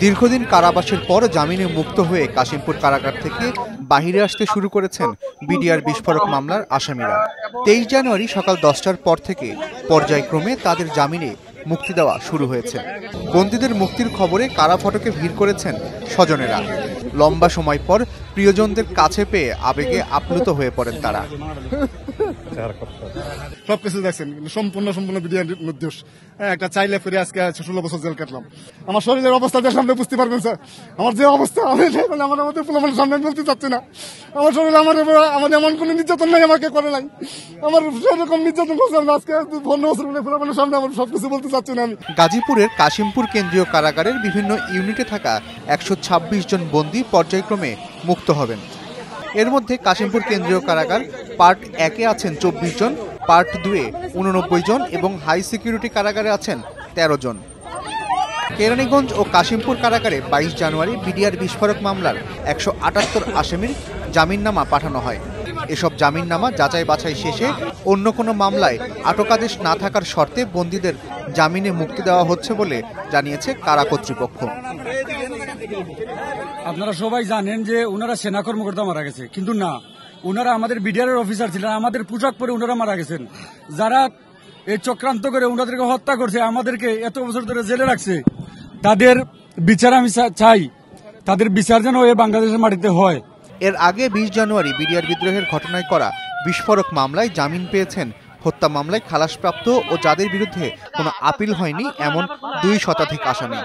দীর্ঘদিন কারাবাসের পর জামিনে মুক্ত হয়ে কাশিমপুর কারাগার থেকে বাহিরে আসতে শুরু করেছেন বিডিআর বিস্ফোরক মামলার আসামিরা। 23 জানুয়ারি সকাল 10টার পর থেকে পর্যায়ক্রমে তাদের জামিনে মুক্তি দেওয়া শুরু হয়েছে। বন্দীদের মুক্তির খবরে কারা ফটকে ভিড় করেছেন স্বজনেরা। লম্বা সময় পর প্রিয়জনদের কাছে পেয়ে আবেগে আপ্লুত হয়ে পড়েন তারা। সবকিছু দেখছেন সম্পূর্ণ বিডিআর নির্দোষ। একটা চাইলে ফিরে আজকে 16 বছর জেল কাটলাম। আমার শরীরের অবস্থা সামনে বুঝতে পারবেন স্যার, আমার যে অবস্থা আমার আমাদের পোলাপানের সামনে বলতে চাচ্ছি না। আমার শরীরে আমার এমন কোনো নির্যাতন নাই, আমাকে করে নাই, আমার সেরকম নির্যাতন করছে আজকে 15 বছর পোলাপানের সামনে আমার সবকিছু বলতে চাচ্ছি না আমি। গাজীপুরের কাশিমপুর কেন্দ্রীয় কারাগারের বিভিন্ন ইউনিটে থাকা 126 জন বন্দী পর্যায়ক্রমে মুক্ত হবেন। এর মধ্যে কাশিমপুর কেন্দ্রীয় কারাগার পার্ট 1-এ আছেন 24 জন, পার্ট 2-এ 89 জন এবং হাই সিকিউরিটি কারাগারে আছেন 13 জন। কেরানীগঞ্জ ও কাশিমপুর কারাগারে 22 জানুয়ারি বিডিআর বিস্ফোরক মামলার 178 আসামির জামিননামা পাঠানো হয়। এসব জামিননামা যাচাই বাছাই শেষে অন্য কোনো মামলায় আটকাদেশ না থাকার শর্তে বন্দীদের জামিনে মুক্তি দেওয়া হচ্ছে বলে জানিয়েছে কারা কর্তৃপক্ষ। আপনারা সবাই জানেন যে ওনারা সেনা কর্মকর্তা মারা গেছে, কিন্তু না, ওনারা আমাদের বিডিআর অফিসার ছিলেন। আমাদের পোশাক পরে ওনারা মারা গেছেন। যারা এই চক্রান্ত করে ওনাদেরকে হত্যা করছে, আমাদেরকে এত বছর ধরে জেলে রাখছে, তাদের বিচার আমি চাই। তাদের বিচার যেন এই বাংলাদেশের মাটিতে হয়। এর আগে 20 জানুয়ারি বিডিআর বিদ্রোহের ঘটনায় করা বিস্ফোরক মামলায় জামিন পেয়েছেন হত্যা মামলায় খালাসপ্রাপ্ত ও যাদের বিরুদ্ধে কোনো আপিল হয়নি এমন 2 শতাধিক আসামি।